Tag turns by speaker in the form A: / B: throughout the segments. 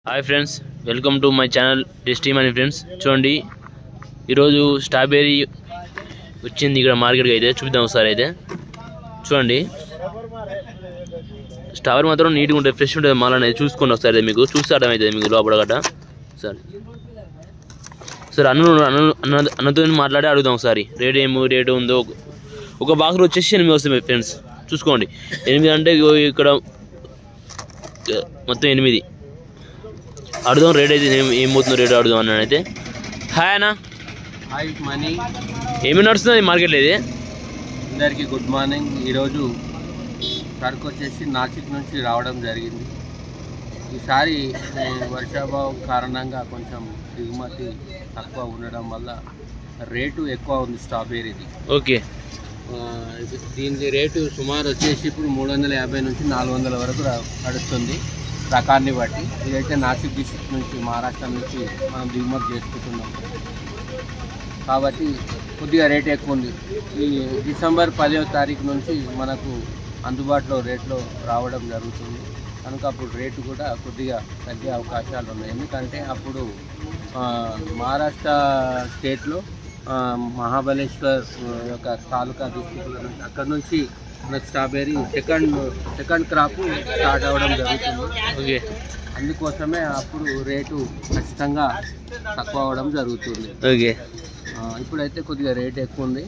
A: Hi friends, welcome to my channel tasty money friends. చూడండి, ఈరోజు strawberry వచ్చింది ఇక్కడ మార్కెట్కి. అయితే చూద్దాం ఒకసారి. అయితే చూడండి, స్ట్రాబెర్రీ మాత్రం నీట్గా ఉంటుంది, ఫ్రెష్ ఉంటుంది. మాల్ అనేది చూసుకోండి ఒకసారి. మీకు చూస్తే అర్థమవుతుంది మీకు లోపల గట్ట. సరే అన్నతో మాట్లాడి అడుగుదాం ఒకసారి. రేటు ఉందో. ఒక బాక్స్లో వచ్చేసి 8 వస్తుంది ఫ్రెండ్స్. చూసుకోండి, 8 అంటే ఇక్కడ మొత్తం 8. అడుగుదాం రేట్ అయితే ఏమవుతుందో రేటు అడుగుదాం అన్నాడు. అయితే హాయ్ అన్న.
B: Hi money.
A: ఏమి నడుస్తుంది మార్కెట్లో? ఇది
B: అందరికీ గుడ్ మార్నింగ్. ఈరోజు సరుకు వచ్చేసి నాసిక్ నుంచి రావడం జరిగింది. ఈసారి వర్షాభావం కారణంగా కొంచెం దిగుమతి తక్కువ ఉండడం వల్ల రేటు ఎక్కువ ఉంది స్ట్రాబెర్రీది.
A: ఓకే.
B: దీని రేటు సుమారు వచ్చేసి ఇప్పుడు 350 నుంచి 400 వరకు నడుస్తుంది రకాన్ని బట్టి. ఇదైతే నాసిక్ డిస్ట్రిక్ట్ నుంచి, మహారాష్ట్ర నుంచి మనం దిగుమతి చేసుకుంటున్నాం కాబట్టి కొద్దిగా రేట్ ఎక్కువ ఉంది. ఈ డిసెంబర్ 10వ తారీఖు నుంచి మనకు అందుబాటులో రేట్లో రావడం జరుగుతుంది కనుక అప్పుడు రేటు కూడా కొద్దిగా తగ్గే అవకాశాలు ఉన్నాయి. ఎందుకంటే అప్పుడు మహారాష్ట్ర స్టేట్లో మహాబలేశ్వర్ యొక్క తాలూకా డిస్ట్రిక్ట్లో నుంచి అక్కడ నుంచి మనకు స్ట్రాబెర్రీ సెకండ్ క్రాప్ స్టార్ట్ అవ్వడం జరుగుతుంది.
A: ఓకే.
B: అందుకోసమే అప్పుడు రేటు ఖచ్చితంగా తక్కువ అవ్వడం జరుగుతుంది.
A: ఓకే.
B: ఇప్పుడైతే కొద్దిగా రేట్ ఎక్కువ ఉంది.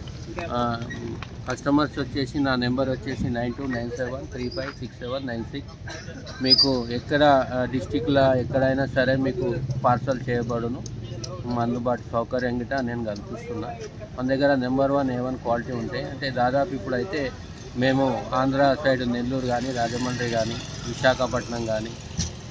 B: కస్టమర్స్ వచ్చేసి నా నెంబర్ వచ్చేసి 9297356796. మీకు ఎక్కడ డిస్టిక్లో ఎక్కడైనా సరే మీకు పార్సల్ చేయబడును. అందుబాటు సౌకర్యం గిట్ట నేను కల్పిస్తున్నా. మన దగ్గర నెంబర్ 1 A1 క్వాలిటీ ఉంటాయి. అంటే దాదాపు ఇప్పుడైతే మేము ఆంధ్ర సైడ్ నెల్లూరు కానీ, రాజమండ్రి కానీ, విశాఖపట్నం కానీ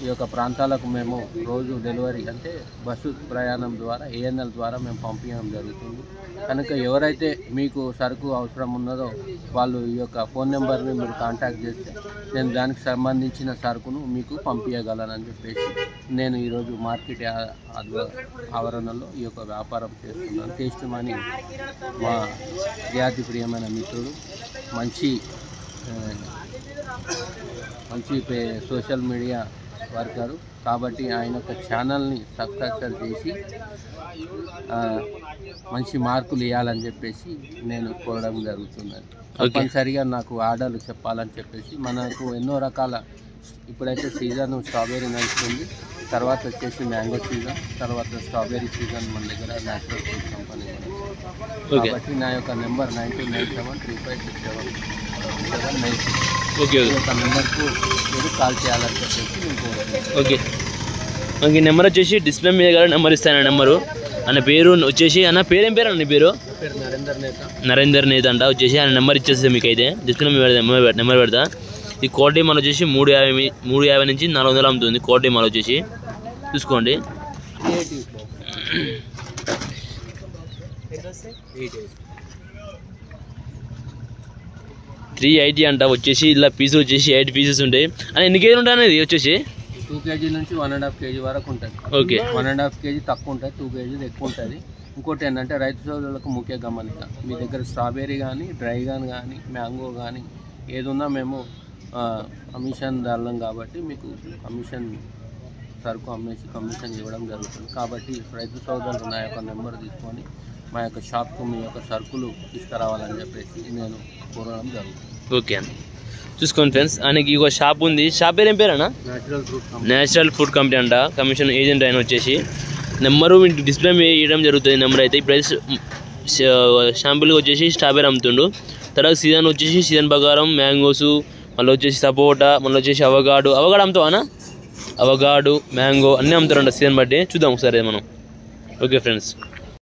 B: ఈ యొక్క ప్రాంతాలకు మేము రోజు డెలివరీ అంటే బస్సు ప్రయాణం ద్వారా ANL ద్వారా మేము పంపించడం జరుగుతుంది. కనుక ఎవరైతే మీకు సరుకు అవసరం ఉన్నదో వాళ్ళు ఈ యొక్క ఫోన్ నెంబర్ని మీరు కాంటాక్ట్ చేస్తే నేను దానికి సంబంధించిన సరుకును మీకు పంపించగలనని చెప్పేసి నేను ఈరోజు మార్కెట్ ఆవరణలో ఈ యొక్క వ్యాపారం చేస్తున్నాను. టేస్ట్ మనీ మా జాతి ప్రియమైన మిత్రుడు, మంచి సోషల్ మీడియా వర్కరు కాబట్టి ఆయన యొక్క ఛానల్ని సబ్స్క్రైబ్ చేసి మంచి మార్కులు ఇవ్వాలని చెప్పేసి నేను కోరడం జరుగుతుంది. తప్పనిసరిగా నాకు ఆర్డర్లు చెప్పాలని చెప్పేసి మనకు ఎన్నో రకాల ఇప్పుడైతే సీజన్ స్ట్రాబెర్రీ నడుస్తుంది, తర్వాత వచ్చేసి మ్యాంగో సీజన్, తర్వాత స్ట్రాబెర్రీ సీజన్ మన దగ్గర నేచురల్ ఫ్రూట్ కంపెనీ. కాబట్టి నా యొక్క నెంబర్ 9297356796.
A: ఓకే.
B: ఈ యొక్క నెంబర్కు మీరు కాల్ చేయాలని చెప్పేసి నేను కోరుతున్నాను.
A: ఓకే. మనకి నెంబర్ వచ్చేసి డిస్ప్లే మీద కూడా నెంబర్ ఇస్తాను. నెంబరు అన్న పేరు వచ్చేసి అన్న పేరేం పేరు అన్న? పేరు నరేందర్ నేత అంట. వచ్చేసి ఆయన నెంబర్ ఇచ్చేస్తే మీకు అయితే డిస్ప్లే మీద నెంబర్ పెడతా. ఈ క్వాలిటీ మాల్ వచ్చేసి 350 నుంచి 400 అమ్ముతుంది. క్వాలిటీ మాల్ వచ్చేసి చూసుకోండి. 380 అంట. వచ్చేసి ఇలా పీసులు వచ్చేసి 8 పీసెస్ ఉంటాయి. అని ఎన్ని కేజీలు ఉంటాయి అనేది వచ్చేసి
B: 2 kg నుంచి 1.5 kg వరకు ఉంటుంది.
A: ఓకే.
B: 1.5 kg తక్కువ ఉంటుంది, 2 kg ఎక్కువ ఉంటుంది. ఇంకోటి ఏంటంటే రైతు సోదరులకు ముఖ్య గమనిక, మీ దగ్గర స్ట్రాబెర్రీ కానీ, డ్రైగన్ కానీ, మ్యాంగో కానీ ఏది ఉన్నా మేము కమిషన్ దారులం కాబట్టి మీకు కమిషన్ సరుకు అమ్మేసి కమిషన్ ఇవ్వడం జరుగుతుంది. కాబట్టి రైతు సోదరులు నా యొక్క నెంబర్ తీసుకొని మా యొక్క షాప్కు మీ యొక్క సరుకులు తీసుకురావాలని చెప్పేసి నేను కోరడం జరుగుతుంది.
A: ఓకే అన్న, చూసుకోండి ఫ్రెండ్స్. ఆయనకి ఒక షాప్ ఉంది. షాప్ పేరు ఏం పేరు అన్న? నేచురల్ ఫుడ్ కంపెనీ అంట. కమిషన్ ఏజెంట్ ఆయన వచ్చేసి నెంబరు మీకు డిస్ప్లే వేయడం జరుగుతుంది. నెంబర్ అయితే ఇప్పుడైతే షాంపుల్గా వచ్చేసి స్ట్రాబెర్రీ అమ్ముతుండు. తర్వాత సీజన్ వచ్చేసి సీజన్ ప్రకారం మ్యాంగోస్, మళ్ళీ వచ్చేసి సపోటా, మళ్ళీ వచ్చేసి అవగాడు అమ్ముతావా అన్న? అవగాడు, మ్యాంగో అన్నీ అమ్ముతారంట సీజన్ బట్టి. చూద్దాం ఒకసారి మనం. Okay friends.